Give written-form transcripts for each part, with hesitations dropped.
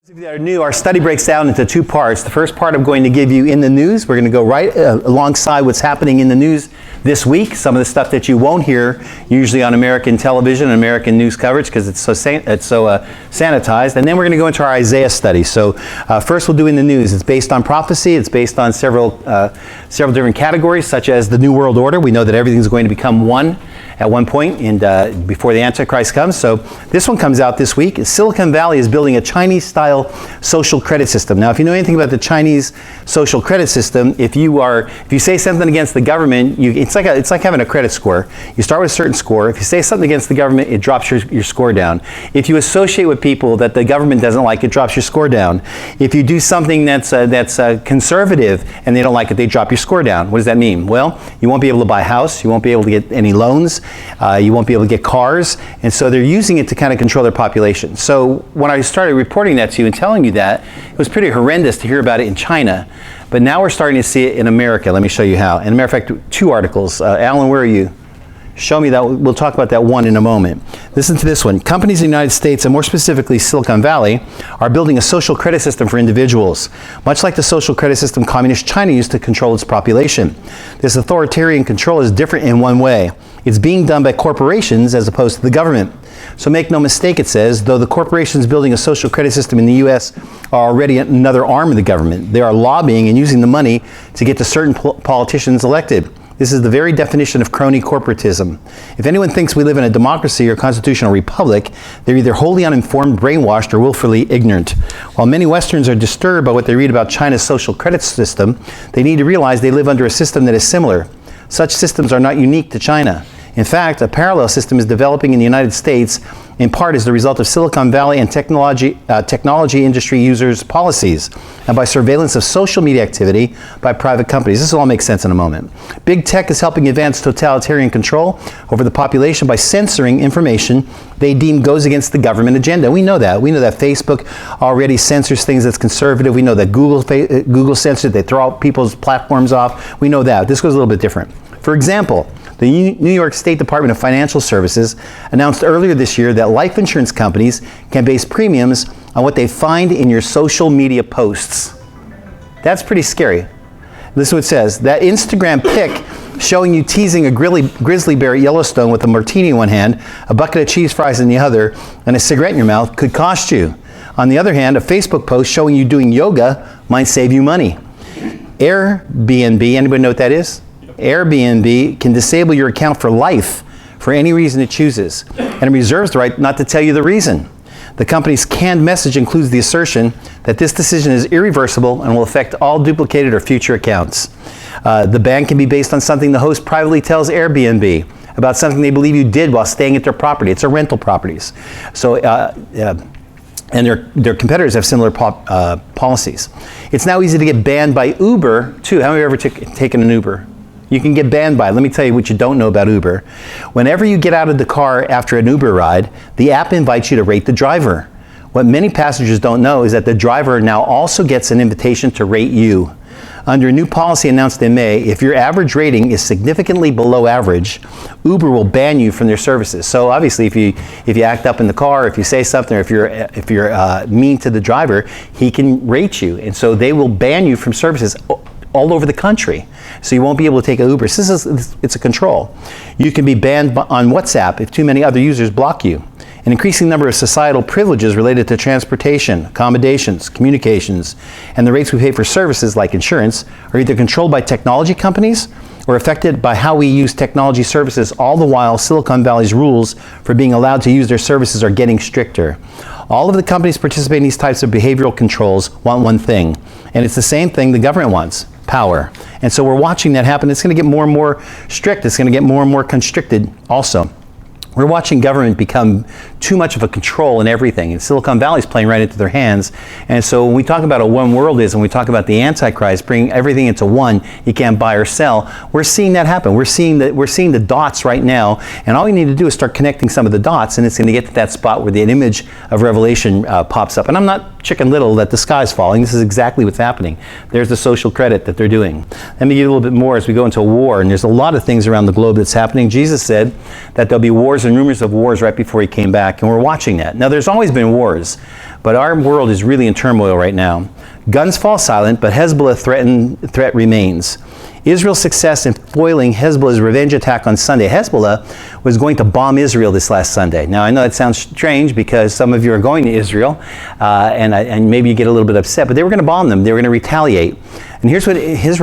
If you are new, our study breaks down into two parts. The first part I'm going to give you in the news. We're going to go right alongside what's happening in the news this week. Some of the stuff that you won't hear usually on American television and American news coverage because it's so sanitized. And then we're going to go into our Isaiah study. So first we'll do in the news. It's based on prophecy. It's based on several different categories, such as the New World Order. We know that everything's going to become one at one point before the Antichrist comes. So this one comes out this week. Silicon Valley is building a Chinese-style social credit system. Now, if you know anything about the Chinese social credit system, if you say something against the government, it's like having a credit score. You start with a certain score. If you say something against the government, it drops your score down. If you associate with people that the government doesn't like, it drops your score down. If you do something that's conservative and they don't like it, they drop your score down. What does that mean? Well, you won't be able to buy a house. You won't be able to get any loans. You won't be able to get cars. And so they're using it to kind of control their population. So when I started reporting that to you and telling you that, it was pretty horrendous to hear about it in China. But now we're starting to see it in America. Let me show you how. And as a matter of fact, two articles. Alan, where are you? Show me that. We'll talk about that one in a moment. Listen to this one. Companies in the United States, and more specifically Silicon Valley, are building a social credit system for individuals, much like the social credit system Communist China used to control its population. This authoritarian control is different in one way. It's being done by corporations as opposed to the government. So make no mistake, it says, though the corporations building a social credit system in the U.S. are already another arm of the government, they are lobbying and using the money to get to certain politicians elected. This is the very definition of crony corporatism. If anyone thinks we live in a democracy or constitutional republic, they're either wholly uninformed, brainwashed, or willfully ignorant. While many Westerns are disturbed by what they read about China's social credit system, they need to realize they live under a system that is similar. Such systems are not unique to China. In fact, a parallel system is developing in the United States, in part as the result of Silicon Valley and technology industry users' policies, and by surveillance of social media activity by private companies. This will all make sense in a moment. Big tech is helping advance totalitarian control over the population by censoring information they deem goes against the government agenda. We know that. We know that Facebook already censors things that's conservative. We know that Google censors. They throw out people's platforms off. We know that. This goes a little bit different. For example, the New York State Department of Financial Services announced earlier this year that life insurance companies can base premiums on what they find in your social media posts. That's pretty scary. Listen to what it says. That Instagram pic showing you teasing a grizzly bear at Yellowstone with a martini in one hand, a bucket of cheese fries in the other, and a cigarette in your mouth could cost you. On the other hand, a Facebook post showing you doing yoga might save you money. Airbnb, anybody know what that is? Airbnb can disable your account for life for any reason it chooses, and it reserves the right not to tell you the reason. The company's canned message includes the assertion that this decision is irreversible and will affect all duplicated or future accounts. The ban can be based on something the host privately tells Airbnb about something they believe you did while staying at their property. It's a rental properties. So, and their competitors have similar policies. It's now easy to get banned by Uber, too. How many have ever taken an Uber? You can get banned by it. Let me tell you what you don't know about Uber. Whenever you get out of the car after an Uber ride, the app invites you to rate the driver. What many passengers don't know is that the driver now also gets an invitation to rate you. Under a new policy announced in May, if your average rating is significantly below average, Uber will ban you from their services. So obviously, if you act up in the car, if you say something, or if you're mean to the driver, he can rate you, and so they will ban you from services all over the country. So you won't be able to take an Uber. It's a control. You can be banned on WhatsApp if too many other users block you. An increasing number of societal privileges related to transportation, accommodations, communications, and the rates we pay for services like insurance are either controlled by technology companies or affected by how we use technology services, all the while Silicon Valley's rules for being allowed to use their services are getting stricter. All of the companies participating in these types of behavioral controls want one thing, and it's the same thing the government wants: power. And so we're watching that happen. It's going to get more and more strict. It's going to get more and more constricted also. We're watching government become too much of a control in everything, and Silicon Valley's playing right into their hands. And so when we talk about a one worldism, we talk about the Antichrist bringing everything into one, you can't buy or sell. We're seeing that happen. We're seeing the dots right now, and all we need to do is start connecting some of the dots, and it's going to get to that spot where the image of Revelation pops up. And I'm not Chicken Little that the sky's falling. This is exactly what's happening. There's the social credit that they're doing. Let me give you a little bit more as we go into war, and there's a lot of things around the globe that's happening. Jesus said that there'll be wars and rumors of wars right before he came back, and we're watching that. Now, there's always been wars, But our world is really in turmoil right now. Guns fall silent, but Hezbollah threat remains. Israel's success in foiling Hezbollah's revenge attack on Sunday. Hezbollah was going to bomb Israel this last Sunday. Now, I know that sounds strange because some of you are going to Israel, and maybe you get a little bit upset, but they were going to bomb them. They were going to retaliate. And here's what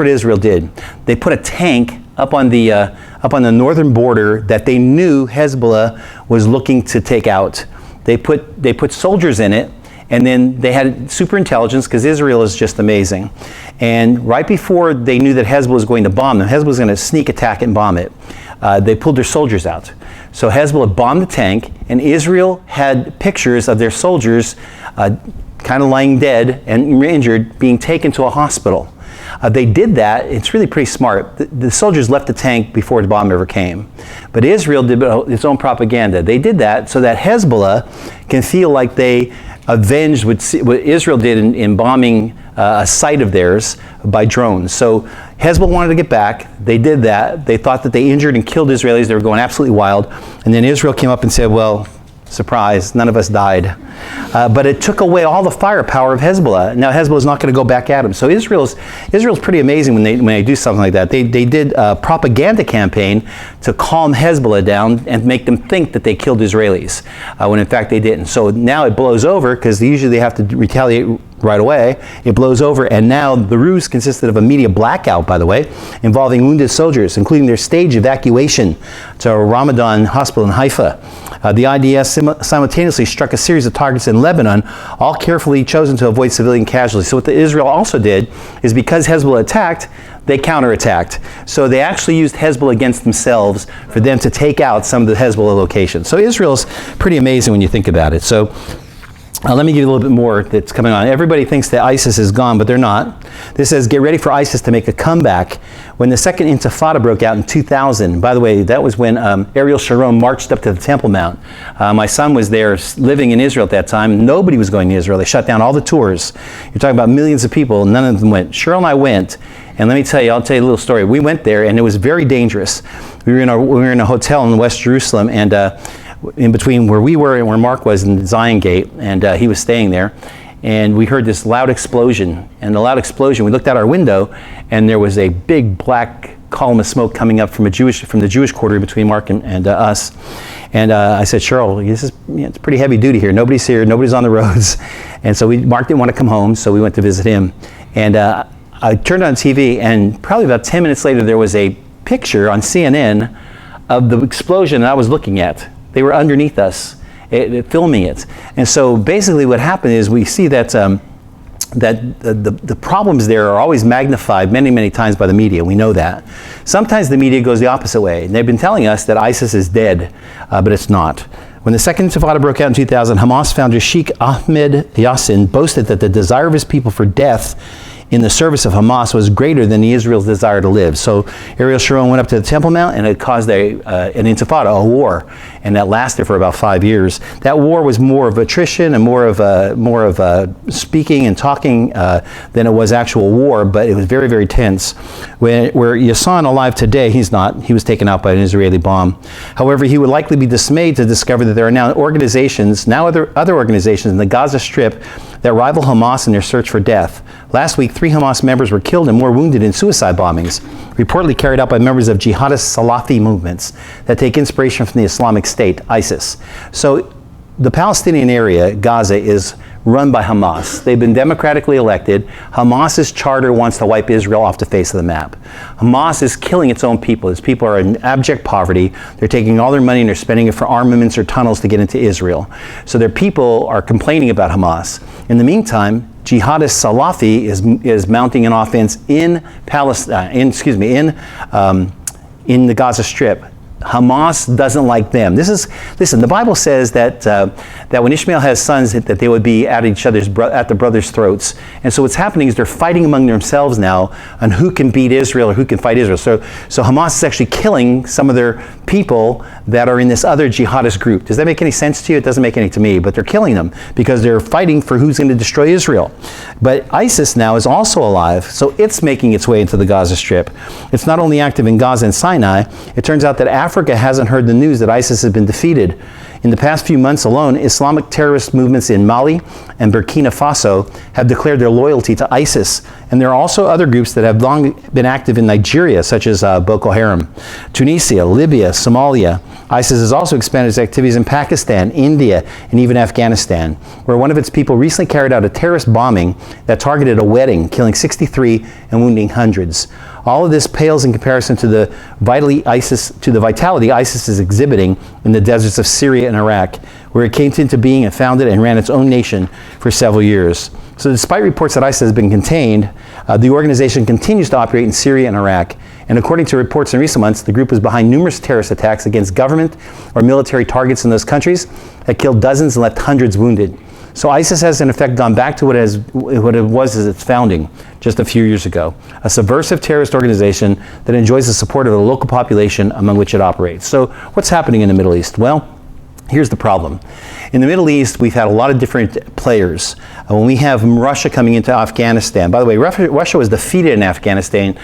Israel did. They put a tank up on the northern border that they knew Hezbollah was looking to take out. They put soldiers in it. And then they had super intelligence because Israel is just amazing. And right before they knew that Hezbollah was going to bomb them, Hezbollah was going to sneak attack and bomb it, they pulled their soldiers out. So Hezbollah bombed the tank, and Israel had pictures of their soldiers kind of lying dead and injured, being taken to a hospital. They did that. It's really pretty smart. The soldiers left the tank before the bomb ever came. But Israel did its own propaganda. They did that so that Hezbollah can feel like they avenged what Israel did in bombing a site of theirs by drones. So Hezbollah wanted to get back. They did that. They thought that they injured and killed Israelis. They were going absolutely wild. And then Israel came up and said, well, surprise, none of us died. But it took away all the firepower of Hezbollah. Now Hezbollah is not going to go back at them. So Israel's pretty amazing when they do something like that. They did a propaganda campaign to calm Hezbollah down and make them think that they killed Israelis, when in fact they didn't. So now it blows over because usually they have to retaliate right away. It blows over, and now the ruse consisted of a media blackout, by the way, involving wounded soldiers, including their stage evacuation to a Ramadan hospital in Haifa. The IDF simultaneously struck a series of targets in Lebanon, all carefully chosen to avoid civilian casualties. So what Israel also did is, because Hezbollah attacked, they counterattacked. So they actually used Hezbollah against themselves for them to take out some of the Hezbollah locations. So Israel's pretty amazing when you think about it. So let me give you a little bit more that's coming on. Everybody thinks that ISIS is gone, but they're not. This says, get ready for ISIS to make a comeback. When the second Intifada broke out in 2000, by the way, that was when Ariel Sharon marched up to the Temple Mount. My son was there living in Israel at that time. Nobody was going to Israel. They shut down all the tours. You're talking about millions of people. None of them went. Cheryl and I went. And let me tell you, I'll tell you a little story. We went there, and it was very dangerous. We were in a hotel in West Jerusalem, and in between where we were and where Mark was in Zion Gate, and he was staying there, and we heard this loud explosion. And the loud explosion, we looked out our window, and there was a big black column of smoke coming up from the Jewish quarter between Mark and us. And I said, Cheryl, it's pretty heavy duty here. Nobody's here. Nobody's on the roads. And so Mark didn't want to come home, so we went to visit him. And I turned on TV, and probably about 10 minutes later, there was a picture on CNN of the explosion that I was looking at. They were underneath us, filming it. And so basically what happened is we see that the problems there are always magnified many, many times by the media. We know that. Sometimes the media goes the opposite way. And they've been telling us that ISIS is dead, but it's not. When the second Intifada broke out in 2000, Hamas founder Sheikh Ahmed Yassin boasted that the desire of his people for death in the service of Hamas was greater than Israel's desire to live. So Ariel Sharon went up to the Temple Mount, and it caused an intifada, a war, and that lasted for about 5 years. That war was more of attrition and more of speaking and talking than it was actual war, but it was very, very tense. Where Yassin alive today, he's not. He was taken out by an Israeli bomb. However, he would likely be dismayed to discover that there are now other organizations in the Gaza Strip that rival Hamas in their search for death. Last week, 3 Hamas members were killed and more wounded in suicide bombings, reportedly carried out by members of jihadist Salafi movements that take inspiration from the Islamic State, ISIS. So the Palestinian area, Gaza, is run by Hamas. They've been democratically elected. Hamas's charter wants to wipe Israel off the face of the map. Hamas is killing its own people. Its people are in abject poverty. They're taking all their money and they're spending it for armaments or tunnels to get into Israel. So their people are complaining about Hamas. In the meantime, jihadist Salafi is mounting an offense in Palestine, in the Gaza Strip. Hamas doesn't like them. Listen, the Bible says that when Ishmael has sons, that they would be at the brothers' throats. And so what's happening is they're fighting among themselves now on who can beat Israel or who can fight Israel. So Hamas is actually killing some of their people that are in this other jihadist group. Does that make any sense to you? It doesn't make any to me, but they're killing them because they're fighting for who's going to destroy Israel. But ISIS now is also alive, so it's making its way into the Gaza Strip. It's not only active in Gaza and Sinai. It turns out that Africa hasn't heard the news that ISIS has been defeated. In the past few months alone, Islamic terrorist movements in Mali and Burkina Faso have declared their loyalty to ISIS. And there are also other groups that have long been active in Nigeria, such as Boko Haram, Tunisia, Libya, Somalia. ISIS has also expanded its activities in Pakistan, India, and even Afghanistan, where one of its people recently carried out a terrorist bombing that targeted a wedding, killing 63 and wounding hundreds. All of this pales in comparison to the vitality ISIS is exhibiting in the deserts of Syria and Iraq, where it came into being and founded and ran its own nation for several years. So despite reports that ISIS has been contained, the organization continues to operate in Syria and Iraq. And according to reports in recent months, the group was behind numerous terrorist attacks against government or military targets in those countries that killed dozens and left hundreds wounded. So ISIS has in effect gone back to what it was as its founding just a few years ago, a subversive terrorist organization that enjoys the support of the local population among which it operates. So what's happening in the Middle East? Well, here's the problem. In the Middle East, we've had a lot of different players. When we have Russia coming into Afghanistan, by the way, Russia was defeated in Afghanistan.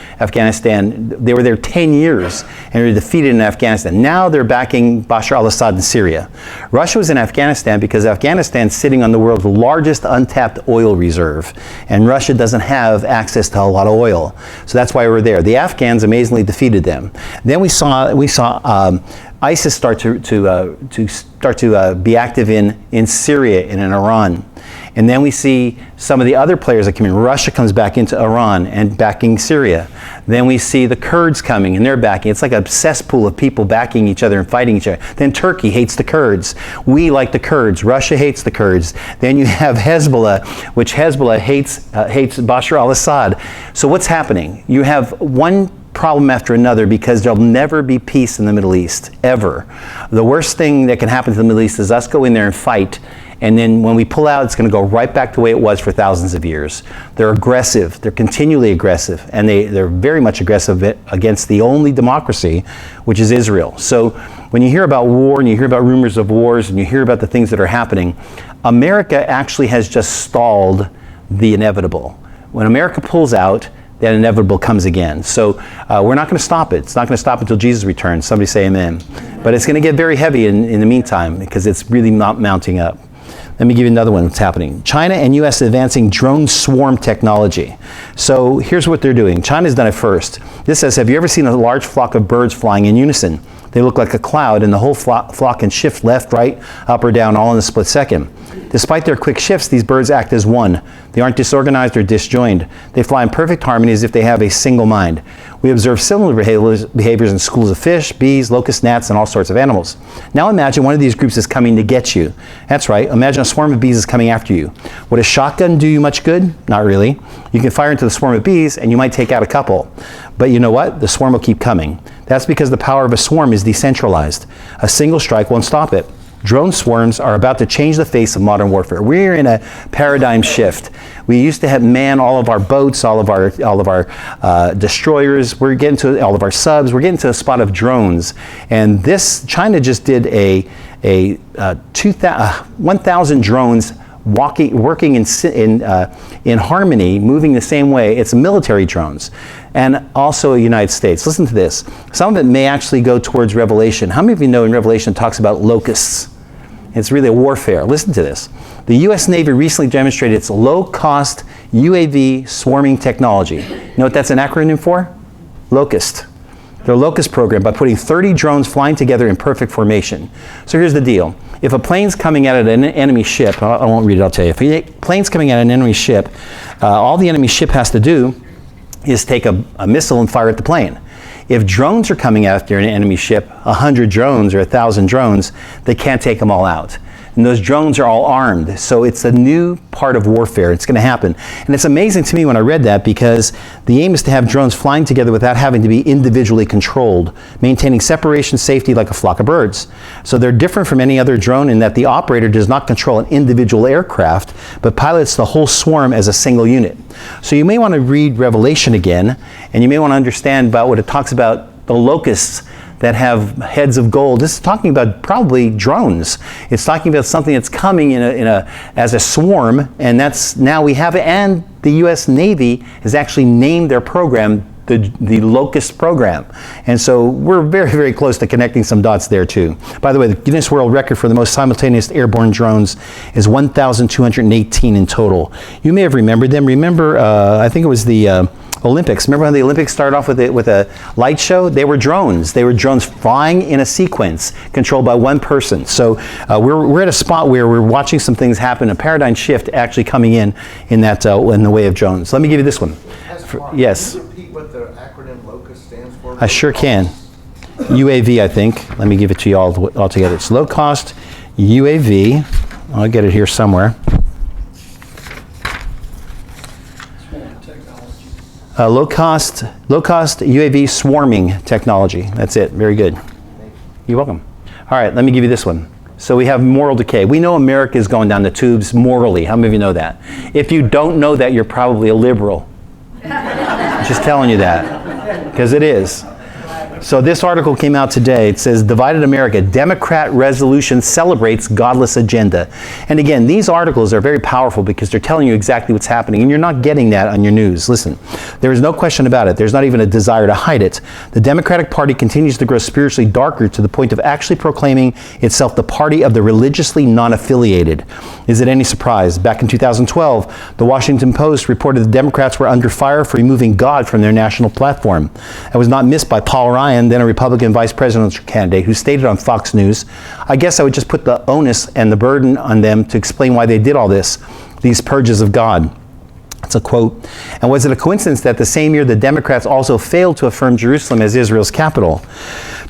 They were there 10 years and they were defeated in Afghanistan. Now they're backing Bashar al-Assad in Syria. Russia was in Afghanistan because Afghanistan's sitting on the world's largest untapped oil reserve, and Russia doesn't have access to a lot of oil. So that's why we're there. The Afghans amazingly defeated them. Then we saw ISIS start to be active in Syria and in Iran. And then we see some of the other players that come in. Russia comes back into Iran and backing Syria. Then we see the Kurds coming and they're backing. It's like a cesspool of people backing each other and fighting each other. Then Turkey hates the Kurds. We like the Kurds. Russia hates the Kurds. Then you have Hezbollah, which Hezbollah hates Bashar al-Assad. So what's happening? You have one problem after another because there'll never be peace in the Middle East, ever. The worst thing that can happen to the Middle East is us go in there and fight, and then when we pull out, it's going to go right back the way it was for thousands of years. They're aggressive. They're continually aggressive, and they're very much aggressive against the only democracy, which is Israel. So when you hear about war and you hear about rumors of wars and you hear about the things that are happening, America actually has just stalled the inevitable. When America pulls out, that inevitable comes again. So we're not going to stop it. It's not going to stop until Jesus returns. Somebody say amen. But it's going to get very heavy in the meantime because it's really not mounting up. Let me give you another one that's happening. China and U.S. advancing drone swarm technology. So here's what they're doing. China's done it first. This says, have you ever seen a large flock of birds flying in unison? They look like a cloud, and the whole flock can shift left, right, up or down, all in a split second. Despite their quick shifts, these birds act as one. They aren't disorganized or disjoined. They fly in perfect harmony as if they have a single mind. We observe similar behaviors in schools of fish, bees, locust gnats, and all sorts of animals. Now imagine one of these groups is coming to get you. That's right. Imagine a swarm of bees is coming after you. Would a shotgun do you much good? Not really. You can fire into the swarm of bees, and you might take out a couple. But you know what? The swarm will keep coming. That's because the power of a swarm is decentralized. A single strike won't stop it. Drone swarms are about to change the face of modern warfare. We're in a paradigm shift. We used to have man all of our boats, all of our destroyers. We're getting to all of our subs. We're getting to a spot of drones. And this, China just did a 1,000 drones working in harmony, moving the same way. It's military drones, and also the United States. Listen to this. Some of it may actually go towards Revelation. How many of you know in Revelation it talks about locusts? It's really a warfare. Listen to this. The U.S. Navy recently demonstrated its low-cost UAV swarming technology. You know what that's an acronym for? LOCUST. Their LOCUST program, by putting 30 drones flying together in perfect formation. So here's the deal. If a plane's coming at an enemy ship, I won't read it, I'll tell you. If a plane's coming at an enemy ship, all the enemy ship has to do is take a missile and fire at the plane. If drones are coming after an enemy ship, 100 drones or 1,000 drones, they can't take them all out. And those drones are all armed. So it's a new part of warfare. It's going to happen. And it's amazing to me when I read that, because the aim is to have drones flying together without having to be individually controlled, maintaining separation safety like a flock of birds. So they're different from any other drone in that the operator does not control an individual aircraft, but pilots the whole swarm as a single unit. So you may want to read Revelation again, and you may want to understand about what it talks about the locusts that have heads of gold. This is talking about probably drones. It's talking about something that's coming as a swarm, and that's now we have it. And the U.S. Navy has actually named their program the locust program. And so we're very, very close to connecting some dots there too. By the way, the Guinness World Record for the most simultaneous airborne drones is 1,218 in total. You may have remembered them. Remember, I think it was the Olympics. Remember when the Olympics started off with a light show? They were drones. They were drones flying in a sequence controlled by one person. So we're at a spot where we're watching some things happen, a paradigm shift actually coming in that in the way of drones. Let me give you this one. Yes. Can you repeat what the acronym LOCUST stands for? I sure can. UAV, I think. Let me give it to you all together. It's low cost UAV. I'll get it here somewhere. Low cost UAV swarming technology. That's it. Very good. You're welcome. All right, let me give you this one. So we have moral decay. We know America is going down the tubes morally. How many of you know that? If you don't know that, you're probably a liberal. I'm just telling you that, because it is. So this article came out today. It says, Divided America, Democrat resolution celebrates godless agenda. And again, these articles are very powerful because they're telling you exactly what's happening, and you're not getting that on your news. Listen, there is no question about it. There's not even a desire to hide it. The Democratic Party continues to grow spiritually darker to the point of actually proclaiming itself the party of the religiously non-affiliated. Is it any surprise? Back in 2012, the Washington Post reported the Democrats were under fire for removing God from their national platform. That was not missed by Paul Ryan, then a Republican vice presidential candidate, who stated on Fox News, I guess I would just put the onus and the burden on them to explain why they did all this, these purges of God. That's a quote. And was it a coincidence that the same year the Democrats also failed to affirm Jerusalem as Israel's capital?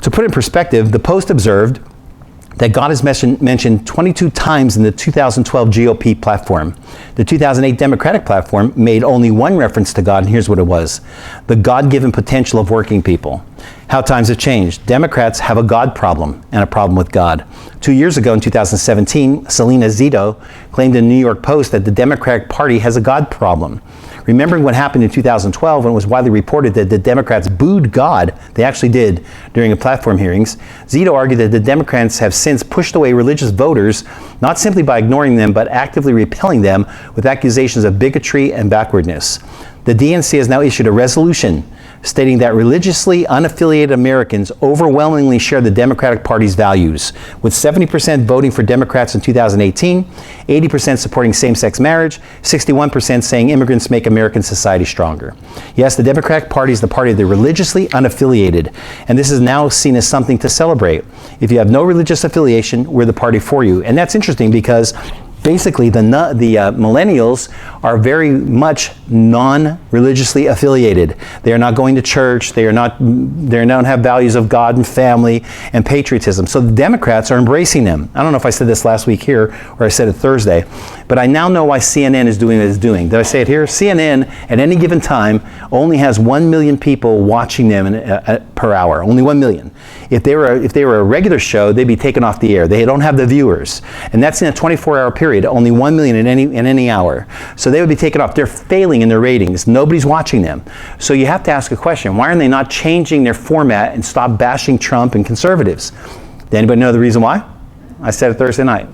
To put it in perspective, the Post observed that God is mentioned 22 times in the 2012 GOP platform. The 2008 Democratic platform made only one reference to God, and here's what it was: the God-given potential of working people. How times have changed. Democrats have a God problem and a problem with God. 2 years ago in 2017, Selena Zito claimed in the New York Post that the Democratic Party has a God problem. Remembering what happened in 2012 when it was widely reported that the Democrats booed God, they actually did during the platform hearings, Zito argued that the Democrats have since pushed away religious voters, not simply by ignoring them, but actively repelling them with accusations of bigotry and backwardness. The DNC has now issued a resolution stating that religiously unaffiliated Americans overwhelmingly share the Democratic Party's values, with 70% voting for Democrats in 2018, 80% supporting same-sex marriage, 61% saying immigrants make American society stronger. Yes, the Democratic Party is the party of the religiously unaffiliated, and this is now seen as something to celebrate. If you have no religious affiliation, we're the party for you. And that's interesting because basically, the millennials are very much non-religiously affiliated. They are not going to church. They don't have values of God and family and patriotism. So the Democrats are embracing them. I don't know if I said this last week here or I said it Thursday, but I now know why CNN is doing what it's doing. Did I say it here? CNN at any given time only has 1 million people watching them per hour. Only 1 million. If they were a regular show, they'd be taken off the air. They don't have the viewers, and that's in a 24-hour period. Only 1 million in any hour. So they would be taken off. They're failing in their ratings. Nobody's watching them. So you have to ask a question. Why aren't they not changing their format and stop bashing Trump and conservatives? Does anybody know the reason why? I said it Thursday night.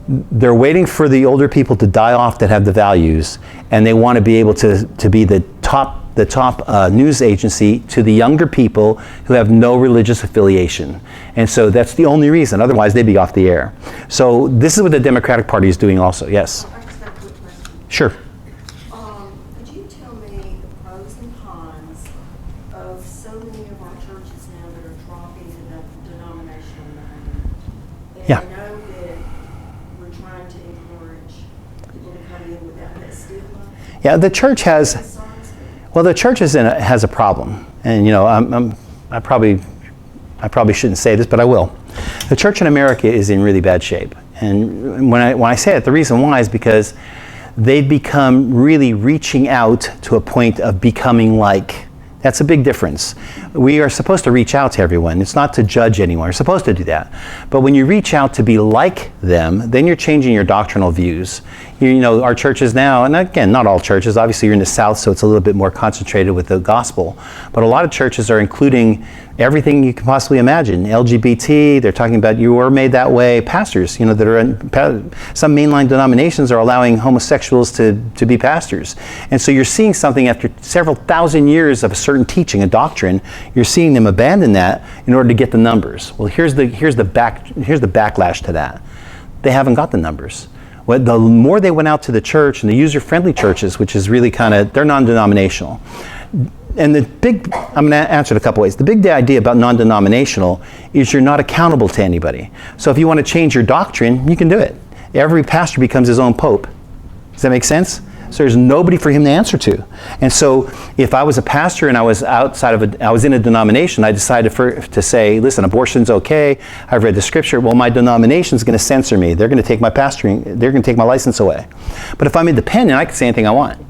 They're waiting for the older people to die off that have the values, and they want to be able to be the top news agency to the younger people who have no religious affiliation. And so that's the only reason. Otherwise, they'd be off the air. So this is what the Democratic Party is doing also. Yes? I just got a quick question. Sure. Could you tell me the pros and cons of so many of our churches now that are dropping the denominational name? And Yeah. I know that we're trying to encourage people to come in without that stigma. Yeah, the church has... Well, the church has a problem, and you know, I probably shouldn't say this, but I will. The church in America is in really bad shape, and when I say it, the reason why is because they've become really reaching out to a point of becoming like. That's a big difference. we are supposed to reach out to everyone. It's not to judge anyone. We're supposed to do that. But when you reach out to be like them, then you're changing your doctrinal views. You know, our churches now, and again, not all churches, obviously you're in the South, so it's a little bit more concentrated with the gospel, but a lot of churches are including everything you can possibly imagine. LGBT, they're talking about you were made that way. Pastors, you know, that are in, some mainline denominations are allowing homosexuals to be pastors. And so you're seeing something after several thousand years of a certain teaching, a doctrine, you're seeing them abandon that in order to get the numbers. Well, here's the backlash to that. They haven't got the numbers. The more they went out to the church and the user-friendly churches, which is really kind of, they're non-denominational. And I'm going to answer it a couple ways. The big idea about non-denominational is you're not accountable to anybody. So if you want to change your doctrine, you can do it. Every pastor becomes his own pope. Does that make sense? So there's nobody for him to answer to. And so if I was a pastor and I was I was in a denomination, I decided to say, listen, abortion's okay. I've read the scripture. Well, my denomination's going to censor me. They're going to take my pastoring. They're going to take my license away. But if I'm independent, I can say anything I want.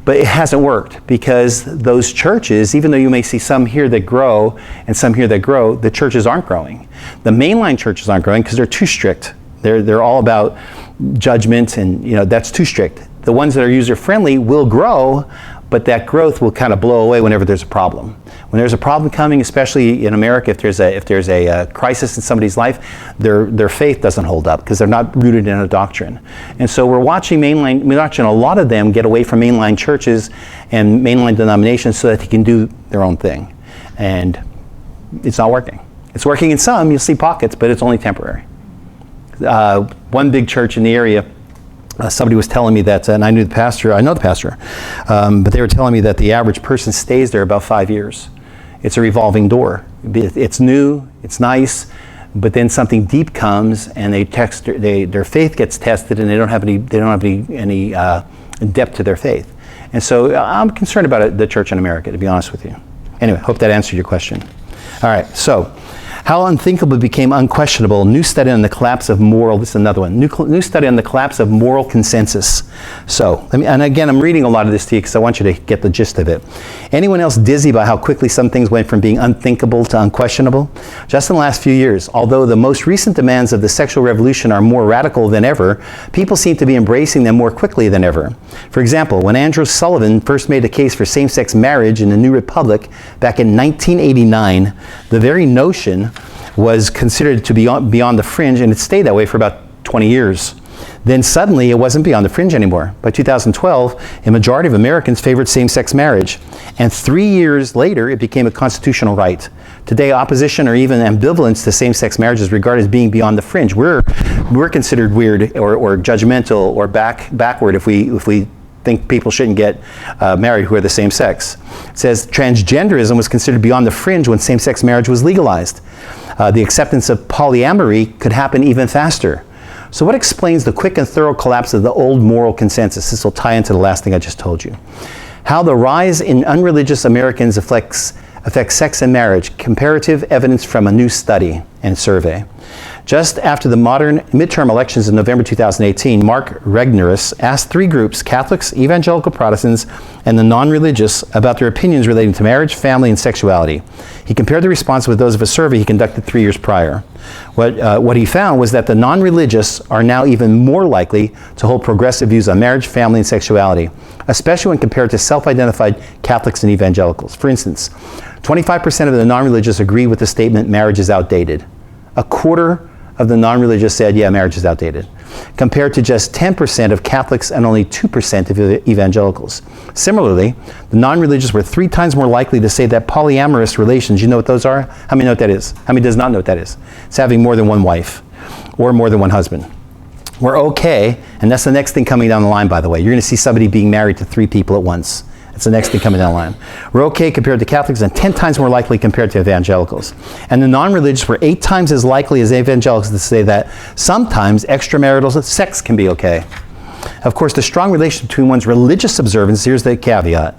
But it hasn't worked because those churches, even though you may see some here that grow and some here that grow, the churches aren't growing. The mainline churches aren't growing because they're too strict. They're all about judgment, and you know that's too strict. The ones that are user-friendly will grow, but that growth will kind of blow away whenever there's a problem. When there's a problem coming, especially in America, if there's a crisis in somebody's life, their faith doesn't hold up because they're not rooted in a doctrine. And so we're watching a lot of them get away from mainline churches and mainline denominations so that they can do their own thing. And it's not working. It's working in some, you'll see pockets, but it's only temporary. One big church in the area, somebody was telling me that, and I know the pastor, but they were telling me that the average person stays there about 5 years. It's a revolving door. It's new, it's nice, but then something deep comes, and their faith gets tested, and they don't have any depth to their faith. And so I'm concerned about the church in America, to be honest with you. Anyway, hope that answered your question. All right, so how unthinkable became unquestionable. New study on the collapse of moral. This is another one. New study on the collapse of moral consensus. So, and again, I'm reading a lot of this to you because I want you to get the gist of it. Anyone else dizzy by how quickly some things went from being unthinkable to unquestionable? Just in the last few years, although the most recent demands of the sexual revolution are more radical than ever, people seem to be embracing them more quickly than ever. For example, when Andrew Sullivan first made a case for same-sex marriage in the New Republic back in 1989, the very notion was considered to be beyond the fringe, and it stayed that way for about 20 years. Then suddenly it wasn't beyond the fringe anymore. By 2012, a majority of Americans favored same-sex marriage, and 3 years later it became a constitutional right. Today, opposition or even ambivalence to same-sex marriage is regarded as being beyond the fringe. We're considered weird or judgmental or backward if we think people shouldn't get married who are the same sex. It says transgenderism was considered beyond the fringe when same-sex marriage was legalized. The acceptance of polyamory could happen even faster. So what explains the quick and thorough collapse of the old moral consensus? This will tie into the last thing I just told you. How the rise in unreligious Americans affects sex and marriage. Comparative evidence from a new study and survey. Just after the modern midterm elections in November 2018, Mark Regnerus asked 3 groups, Catholics, evangelical Protestants, and the non-religious, about their opinions relating to marriage, family, and sexuality. He compared the response with those of a survey he conducted 3 years prior. What he found was that the non-religious are now even more likely to hold progressive views on marriage, family, and sexuality, especially when compared to self-identified Catholics and evangelicals. For instance, 25% of the non-religious agree with the statement, marriage is outdated. A quarter of the non-religious said, yeah, marriage is outdated, compared to just 10% of Catholics and only 2% of evangelicals. Similarly, the non-religious were 3 times more likely to say that polyamorous relations, you know what those are? How many know what that is? How many does not know what that is? It's having more than one wife or more than one husband. We're okay, and that's the next thing coming down the line, by the way. You're going to see somebody being married to 3 people at once. That's the next thing coming down the line. We're okay compared to Catholics and 10 times more likely compared to evangelicals. And the non-religious were 8 times as likely as evangelicals to say that sometimes extramarital sex can be okay. Of course, the strong relation between one's religious observance, here's the caveat,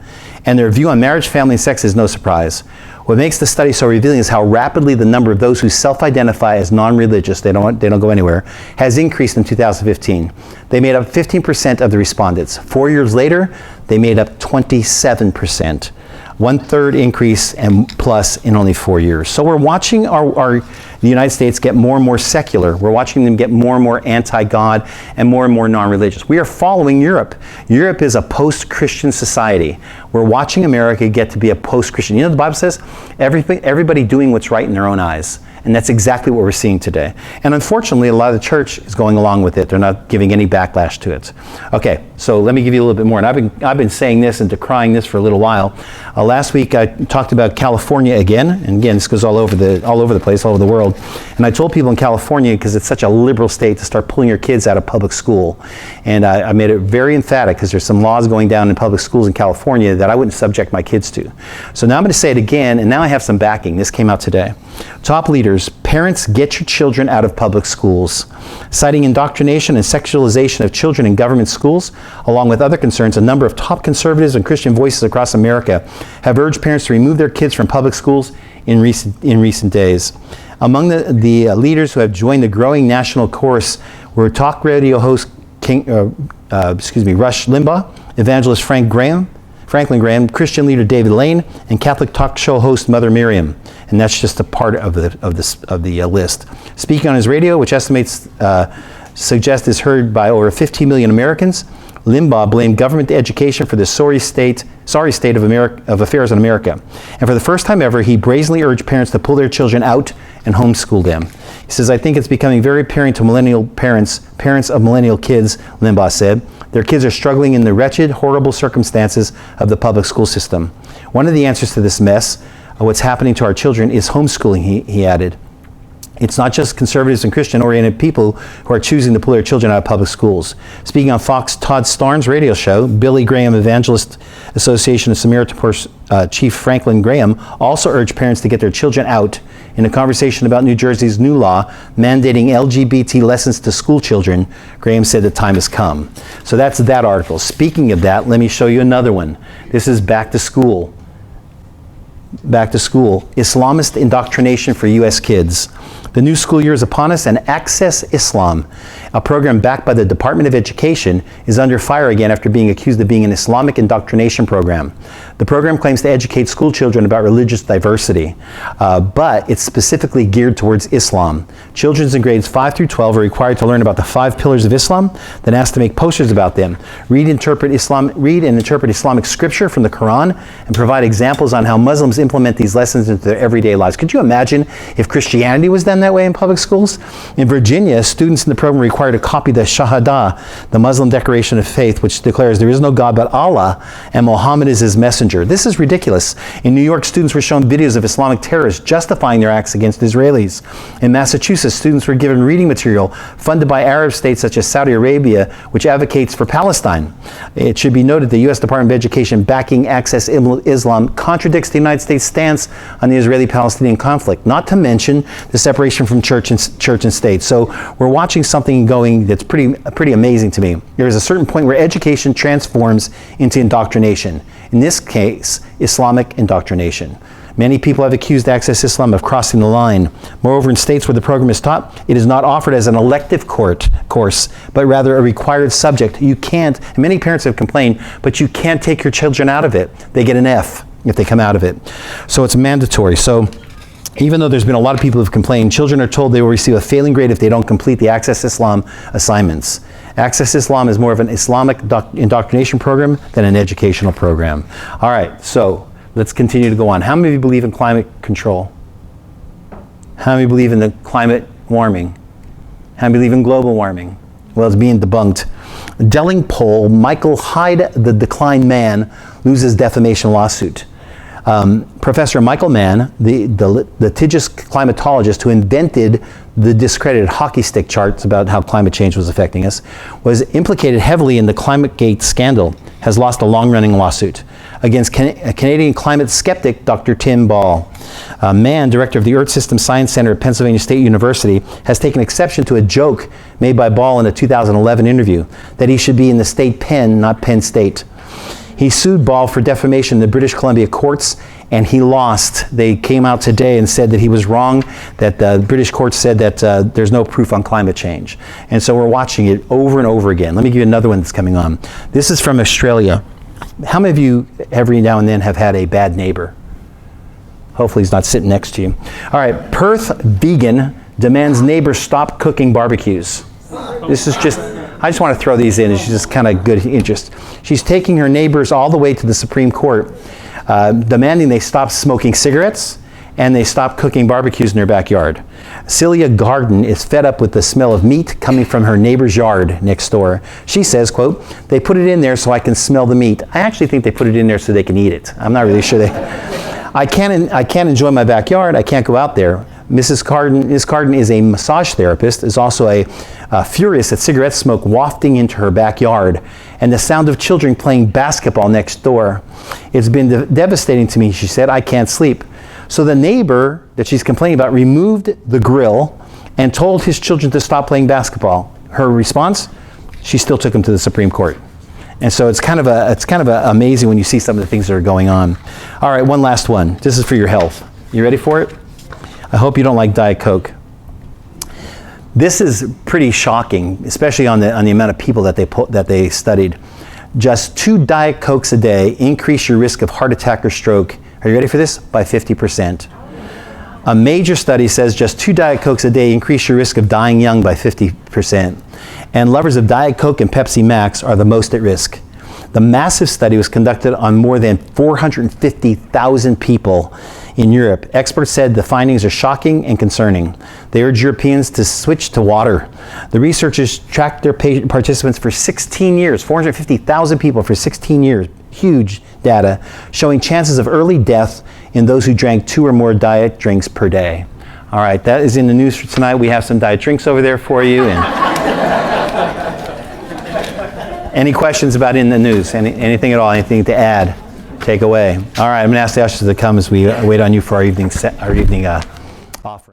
and their view on marriage, family, and sex is no surprise. What makes the study so revealing is how rapidly the number of those who self-identify as non-religious, they don't go anywhere, has increased in 2015. They made up 15% of the respondents. 4 years later, they made up 27% 1/3 increase and plus in only 4 years. So we're watching the United States get more and more secular. We're watching them get more and more anti-God and more non-religious. We are following Europe. Europe is a post-Christian society. We're watching America get to be a post-Christian. You know, the Bible says everybody doing what's right in their own eyes. And that's exactly what we're seeing today. And unfortunately, a lot of the church is going along with it. They're not giving any backlash to it. Okay, so let me give you a little bit more. And I've been saying this and decrying this for a little while. Last week I talked about California again. And again, this goes all over the place, all over the world. And I told people in California, because it's such a liberal state, to start pulling your kids out of public school. And I made it very emphatic, because there's some laws going down in public schools in California that I wouldn't subject my kids to. So now I'm going to say it again, and now I have some backing. This came out today. Top leaders, parents, get your children out of public schools. Citing indoctrination and sexualization of children in government schools, along with other concerns, a number of top conservatives and Christian voices across America have urged parents to remove their kids from public schools in recent days. Among the leaders who have joined the growing national chorus were talk radio host Rush Limbaugh, evangelist Franklin Graham, Christian leader David Lane, and Catholic talk show host Mother Miriam. And that's just a part of the list. Speaking on his radio, which estimates suggest is heard by over 15 million Americans, Limbaugh blamed government education for the sorry state of affairs in America. And for the first time ever, he brazenly urged parents to pull their children out and homeschool them. He says, "I think it's becoming very apparent to millennial parents of millennial kids," Limbaugh said. "Their kids are struggling in the wretched, horrible circumstances of the public school system. One of the answers to this mess, what's happening to our children, is homeschooling," he added. It's not just conservatives and Christian-oriented people who are choosing to pull their children out of public schools. Speaking on Fox Todd Starnes' radio show, Billy Graham Evangelist Association of Samaritanpur Chief Franklin Graham also urged parents to get their children out in a conversation about New Jersey's new law mandating LGBT lessons to school children. Graham said the time has come. So that's that article. Speaking of that, let me show you another one. This is Back to School. Back to School, Islamist indoctrination for U.S. kids. The new school year is upon us, and Access Islam, a program backed by the Department of Education, is under fire again after being accused of being an Islamic indoctrination program. The program claims to educate school children about religious diversity, but it's specifically geared towards Islam. Children in grades 5 through 12 are required to learn about the 5 pillars of Islam, then asked to make posters about them, read and interpret Islamic scripture from the Quran, and provide examples on how Muslims implement these lessons into their everyday lives. Could you imagine if Christianity was done that way in public schools? In Virginia, students in the program are required to copy the Shahada, the Muslim declaration of faith, which declares there is no God but Allah and Muhammad is his messenger. This is ridiculous. In New York, students were shown videos of Islamic terrorists justifying their acts against Israelis. In Massachusetts, students were given reading material funded by Arab states such as Saudi Arabia, which advocates for Palestine. It should be noted the U.S. Department of Education backing Access Islam contradicts the United States stance on the Israeli-Palestinian conflict, not to mention the separation from church and state. So we're watching something going that's pretty amazing to me. There is a certain point where education transforms into indoctrination. In this case, Islamic indoctrination. Many people have accused Access Islam of crossing the line. Moreover, in states where the program is taught, it is not offered as an elective course, but rather a required subject. You can't, and many parents have complained, but you can't take your children out of it. They get an F if they come out of it. So it's mandatory. So even though there's been a lot of people who have complained, children are told they will receive a failing grade if they don't complete the Access Islam assignments. Access Islam is more of an Islamic indoctrination program than an educational program. All right, so let's continue to go on. How many of you believe in climate control? How many believe in the climate warming? How many believe in global warming? Well, it's being debunked. Delling poll, Michael Hyde, the Decline Man, loses defamation lawsuit. Professor Michael Mann, the litigious climatologist who invented the discredited hockey stick charts about how climate change was affecting us, was implicated heavily in the ClimateGate scandal, has lost a long-running lawsuit against a Canadian climate skeptic, Dr. Tim Ball. Mann, director of the Earth System Science Center at Pennsylvania State University, has taken exception to a joke made by Ball in a 2011 interview that he should be in the state pen, not Penn State. He sued Ball for defamation in the British Columbia courts, and he lost. They came out today and said that he was wrong, that the British courts said that there's no proof on climate change. And so we're watching it over and over again. Let me give you another one that's coming on. This is from Australia. How many of you every now and then have had a bad neighbor? Hopefully he's not sitting next to you. All right, Perth vegan demands neighbors stop cooking barbecues. This is just, I just want to throw these in. It's just kind of good interest. She's taking her neighbors all the way to the Supreme Court, demanding they stop smoking cigarettes and they stop cooking barbecues in their backyard. Celia Garden is fed up with the smell of meat coming from her neighbor's yard next door. She says, quote, "They put it in there so I can smell the meat." I actually think they put it in there so they can eat it. I'm not really sure they... I can't enjoy my backyard. I can't go out there. Ms. Carden is a massage therapist, is also furious at cigarette smoke wafting into her backyard and the sound of children playing basketball next door. "It's been devastating to me," she said. "I can't sleep." So the neighbor that she's complaining about removed the grill and told his children to stop playing basketball. Her response? She still took him to the Supreme Court. And so it's kind of amazing when you see some of the things that are going on. All right, one last one. This is for your health. You ready for it? I hope you don't like Diet Coke. This is pretty shocking, especially on the amount of people that they studied. Just 2 Diet Cokes a day increase your risk of heart attack or stroke. Are you ready for this? By 50%. A major study says just 2 Diet Cokes a day increase your risk of dying young by 50%. And lovers of Diet Coke and Pepsi Max are the most at risk. The massive study was conducted on more than 450,000 people in Europe. Experts said the findings are shocking and concerning. They urge Europeans to switch to water. The researchers tracked their participants for 16 years, 450,000 people for 16 years. Huge data showing chances of early death in those who drank 2 or more diet drinks per day. All right, that is in the news for tonight. We have some diet drinks over there for you. And any questions about in the news? Anything at all? Anything to add? Take away. All right, I'm going to ask the ushers to come as we wait on you for our evening offering.